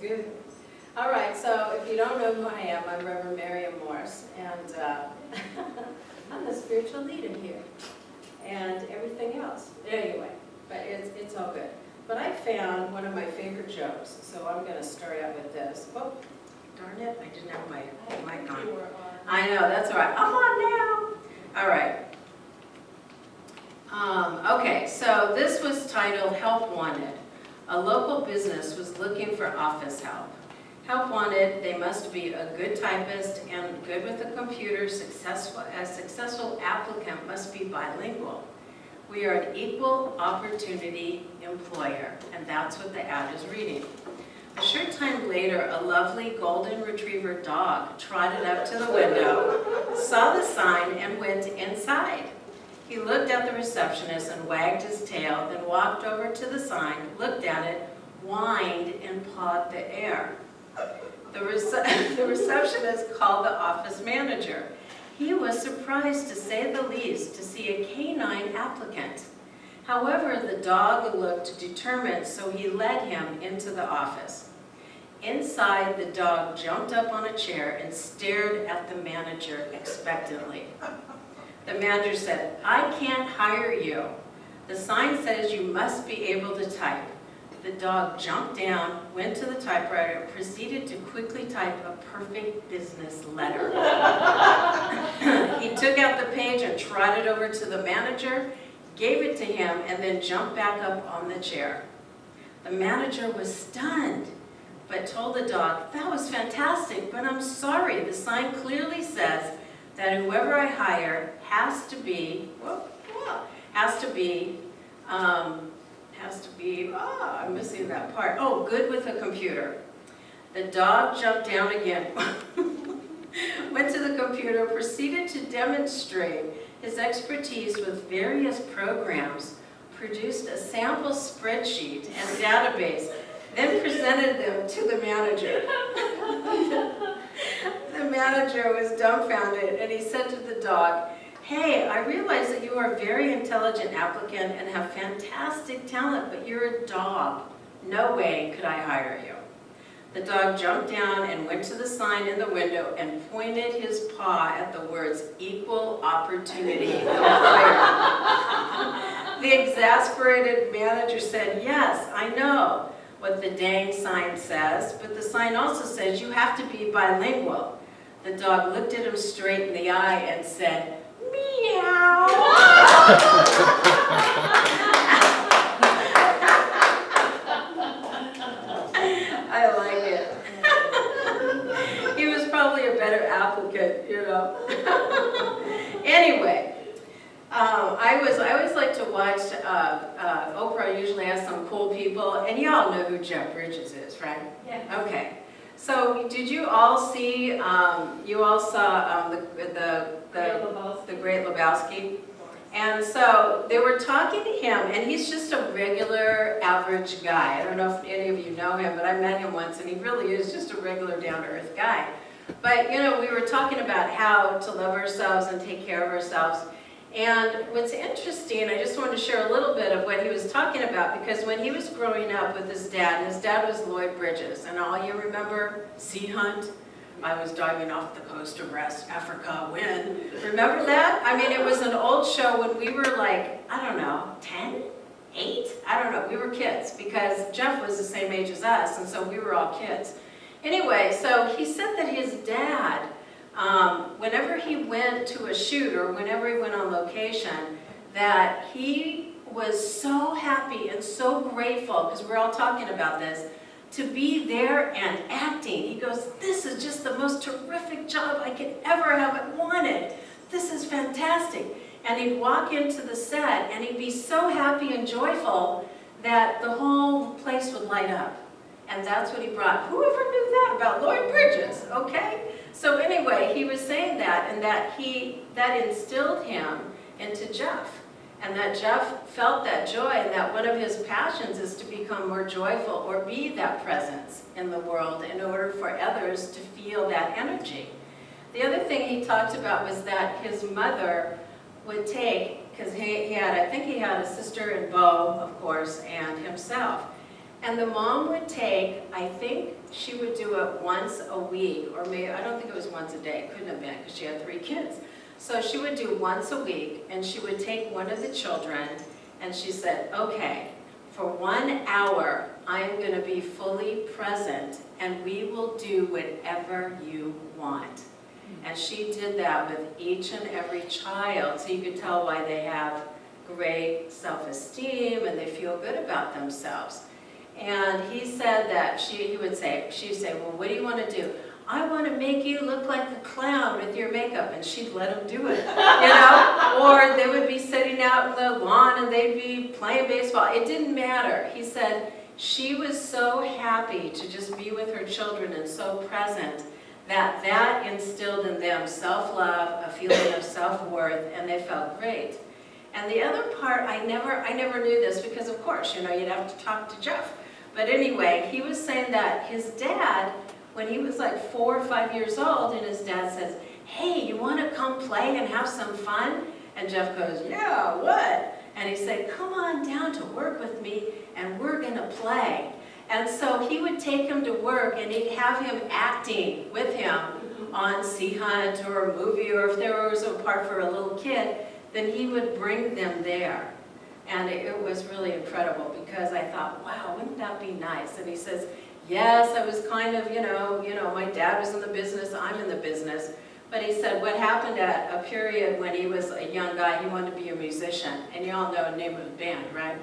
good. All right, so if you don't know who I am, I'm Reverend Maryum Morse, and I'm the spiritual leader here, and everything else. Anyway, but it's all good. But I found one of my favorite jokes, so I'm going to start out with this. Oh, darn it, I didn't have my mic on. I know, that's all right. I'm on now. All right. Okay, so this was titled Help Wanted. A local business was looking for office help. Help wanted, they must be a good typist and good with a computer. A successful applicant must be bilingual. We are an equal opportunity employer, and that's what the ad is reading. A short time later, a lovely golden retriever dog trotted up to the window, saw the sign, and went inside. He looked at the receptionist and wagged his tail, then walked over to the sign, looked at it, whined, and pawed the air. The receptionist called the office manager. He was surprised, to say the least, to see a canine applicant. However, the dog looked determined, so he led him into the office. Inside, the dog jumped up on a chair and stared at the manager expectantly. The manager said, "I can't hire you. The sign says you must be able to type." The dog jumped down, went to the typewriter, and proceeded to quickly type a perfect business letter. He took out the page and trotted over to the manager, gave it to him, and then jumped back up on the chair. The manager was stunned, but told the dog, "That was fantastic, but I'm sorry. The sign clearly says that whoever I hire has to be, I'm missing that part. Oh, good with a computer." The dog jumped down again, went to the computer, proceeded to demonstrate his expertise with various programs, produced a sample spreadsheet and database, then presented them to the manager. The manager was dumbfounded, and he said to the dog, "Hey, I realize that you are a very intelligent applicant and have fantastic talent, but you're a dog. No way could I hire you." The dog jumped down and went to the sign in the window and pointed his paw at the words "Equal Opportunity Employer." The exasperated manager said, "Yes, I know what the dang sign says, but the sign also says you have to be bilingual." The dog looked at him straight in the eye and said, "Meow." I like it. He was probably a better applicant, you know. Anyway, I always like to watch, Oprah usually has some cool people, and you all know who Jeff Bridges is, right? Yeah. Okay. So did you all see, you all saw the Great Lebowski? And so they were talking to him, and he's just a regular, average guy. I don't know if any of you know him, but I met him once, and he really is just a regular, down-to-earth guy. But, you know, we were talking about how to love ourselves and take care of ourselves. And what's interesting, I just wanted to share a little bit of what he was talking about, because when he was growing up with his dad was Lloyd Bridges, and all you remember, Sea Hunt? I was diving off the coast of West Africa when, remember that? I mean, it was an old show when we were like, I don't know, 10, 8? I don't know, we were kids, because Jeff was the same age as us, and so we were all kids. Anyway, so he said that his dad, whenever he went to a shoot or whenever he went on location, that he was so happy and so grateful, because we're all talking about this, to be there and acting. He goes, "This is just the most terrific job I could ever have wanted. This is fantastic." And he'd walk into the set and he'd be so happy and joyful that the whole place would light up. And that's what he brought. Whoever knew that about Lloyd Bridges, okay? So anyway, he was saying that, and that instilled him into Jeff. And that Jeff felt that joy, and that one of his passions is to become more joyful or be that presence in the world in order for others to feel that energy. The other thing he talked about was that his mother would take, because I think he had a sister and Bo, of course, and himself. And the mom would take, I think she would do it once a week, or maybe, I don't think it was once a day, it couldn't have been, because she had 3 kids. So she would do once a week, and she would take one of the children, and she said, okay, for 1 hour, I'm going to be fully present, and we will do whatever you want. And she did that with each and every child, so you could tell why they have great self-esteem, and they feel good about themselves. And he said that she'd say, well, what do you want to do? I want to make you look like a clown with your makeup, and she'd let him do it, you know? Or they would be sitting out in the lawn and they'd be playing baseball. It didn't matter. He said she was so happy to just be with her children and so present that that instilled in them self-love, a feeling of self-worth, and they felt great. And the other part, I never knew this because, of course, you know, you'd have to talk to Jeff. But anyway, he was saying that his dad, when he was like 4 or 5 years old, and his dad says, hey, you want to come play and have some fun? And Jeff goes, yeah, what? And he said, come on down to work with me, and we're going to play. And so he would take him to work, and he'd have him acting with him on Sea Hunt or a movie, or if there was a part for a little kid, then he would bring them there. And it was really incredible because I thought, wow, wouldn't that be nice? And he says, yes, I was kind of, you know, my dad was in the business, I'm in the business. But he said what happened at a period when he was a young guy, he wanted to be a musician. And you all know the name of the band, right?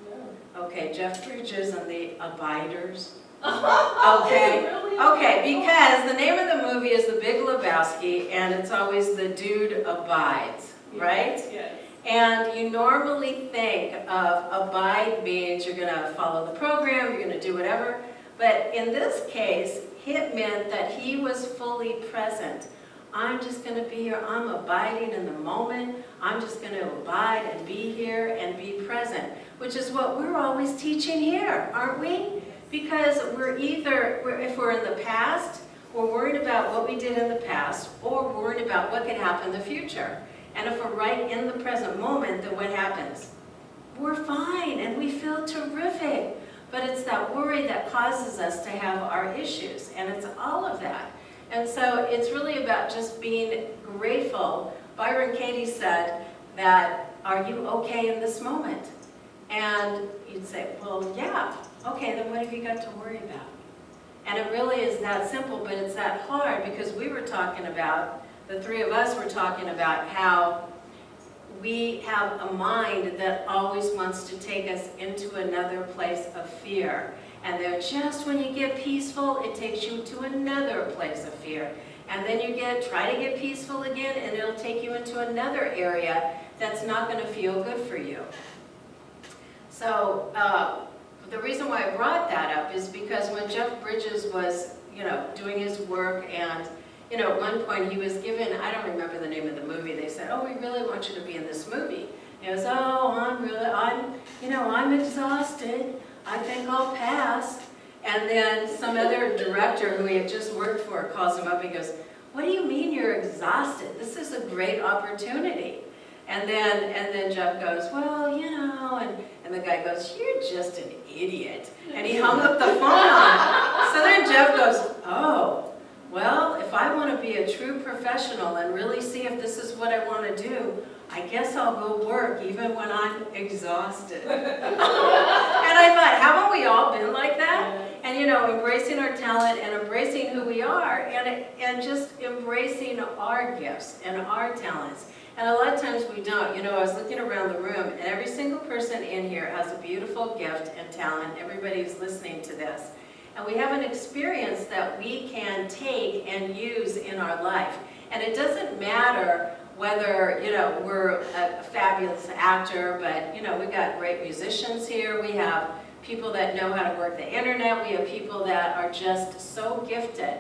Yeah. Okay, Jeff Bridges and the Abiders. Okay, okay, because the name of the movie is The Big Lebowski, and it's always the dude abides, right? Yes. And you normally think of abide means you're going to follow the program, you're going to do whatever. But in this case, it meant that he was fully present. I'm just going to be here. I'm abiding in the moment. I'm just going to abide and be here and be present, which is what we're always teaching here, aren't we? Because we're either, if we're in the past, we're worried about what we did in the past, or we're worried about what could happen in the future. And if we're right in the present moment, then what happens? We're fine and we feel terrific. But it's that worry that causes us to have our issues, and it's all of that. And so it's really about just being grateful. Byron Katie said that, are you okay in this moment? And you'd say, well, yeah, okay, then what have you got to worry about? And it really is that simple, but it's that hard because we were talking about, the 3 of us were talking about how we have a mind that always wants to take us into another place of fear. And then just when you get peaceful, it takes you to another place of fear. And then you try to get peaceful again, and it'll take you into another area that's not going to feel good for you. So the reason why I brought that up is because when Jeff Bridges was, doing his work, and at one point he was given, I don't remember the name of the movie, they said, oh, we really want you to be in this movie. And he goes, oh, I'm exhausted. I think I'll pass. And then some other director who he had just worked for calls him up and goes, what do you mean you're exhausted? This is a great opportunity. And then Jeff goes, well, and the guy goes, you're just an idiot. And he hung up the phone on him. So then Jeff goes, oh, well, if I want to be a true professional and really see if this is what I want to do, I guess I'll go work even when I'm exhausted. And I thought, haven't we all been like that? And embracing our talent and embracing who we are, and just embracing our gifts and our talents. And a lot of times we don't. I was looking around the room, and every single person in here has a beautiful gift and talent. Everybody who's listening to this. And we have an experience that we can take and use in our life. And it doesn't matter whether, we're a fabulous actor, but, we've got great musicians here. We have people that know how to work the internet. We have people that are just so gifted.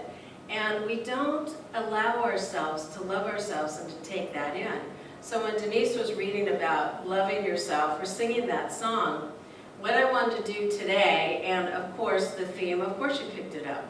And we don't allow ourselves to love ourselves and to take that in. So when Denise was reading about loving yourself or singing that song, what I wanted to do today, and of course the theme, of course you picked it up,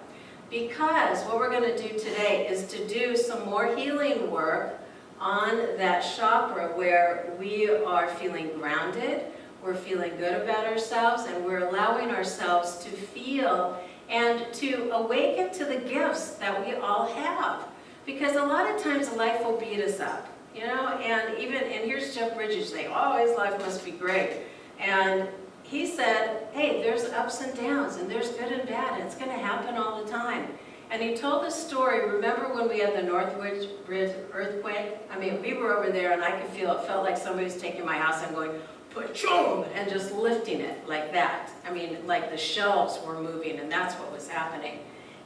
because what we're going to do today is to do some more healing work on that chakra where we are feeling grounded, we're feeling good about ourselves, and we're allowing ourselves to feel and to awaken to the gifts that we all have. Because a lot of times life will beat us up, you know, and here's Jeff Bridges saying, oh, his life must be great. And he said, hey, there's ups and downs, and there's good and bad, and it's going to happen all the time. And he told the story, remember when we had the Northwich Bridge earthquake? I mean, we were over there, and I could feel, it felt like somebody was taking my house and going, pa-choom, and just lifting it like that. I mean, like the shelves were moving, and that's what was happening.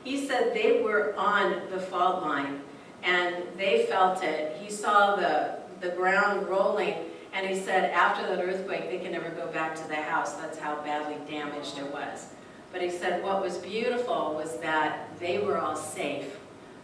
He said they were on the fault line, and they felt it. He saw the ground rolling, and he said after that earthquake, they can never go back to the house. That's how badly damaged it was. But he said what was beautiful was that they were all safe.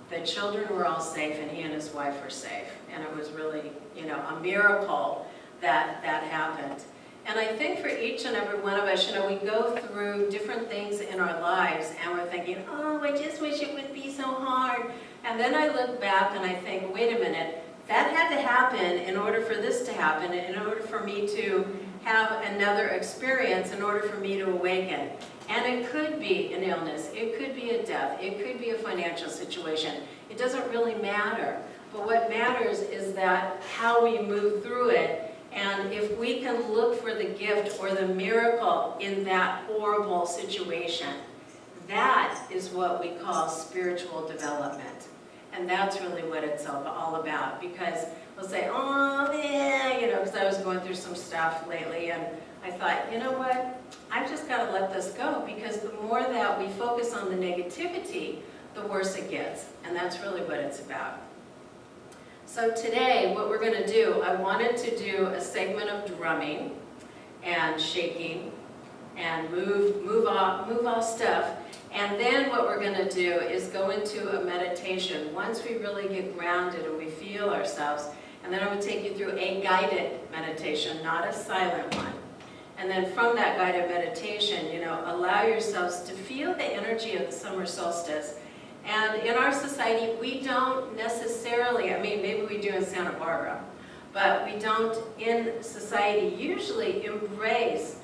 The children were all safe, and he and his wife were safe. And it was really, you know, a miracle that happened. And I think for each and every one of us, you know, we go through different things in our lives, and we're thinking, oh, I just wish it would be so hard. And then I look back and I think, wait a minute, that had to happen in order for this to happen, in order for me to have another experience, in order for me to awaken. And it could be an illness, it could be a death, it could be a financial situation. It doesn't really matter. But what matters is that how we move through it, and if we can look for the gift or the miracle in that horrible situation, that is what we call spiritual development. And that's really what it's all about. Because we'll say, oh, yeah, you know, because I was going through some stuff lately, and I thought, you know what, I've just got to let this go, because the more that we focus on the negativity, the worse it gets. And that's really what it's about. So today, what we're going to do, I wanted to do a segment of drumming and shaking and move off stuff. And then what we're going to do is go into a meditation once we really get grounded and we feel ourselves. And then I'm going to take you through a guided meditation, not a silent one. And then from that guided meditation, you know, allow yourselves to feel the energy of the summer solstice. And in our society, we don't necessarily, I mean, maybe we do in Santa Barbara, but we don't in society usually embrace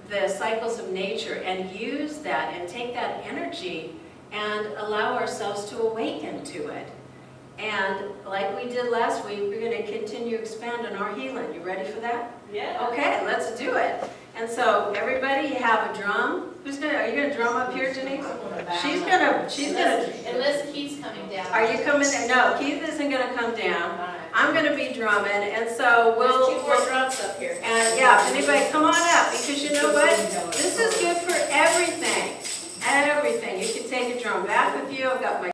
the cycles of nature and use that and take that energy and allow ourselves to awaken to it. And like we did last week, we're going to continue expanding our healing. You ready for that? Yeah. Okay, let's do it. And so everybody have a drum. Are you gonna drum up here, Denise? She's gonna. Unless Keith's coming down. Are you coming down? No, Keith isn't gonna come down. I'm gonna be drumming, and so we'll. There's 2 more drums up here. And yeah, if anybody come on up, because you know what? This is good for everything. Everything. You can take a drum back with you. I've got my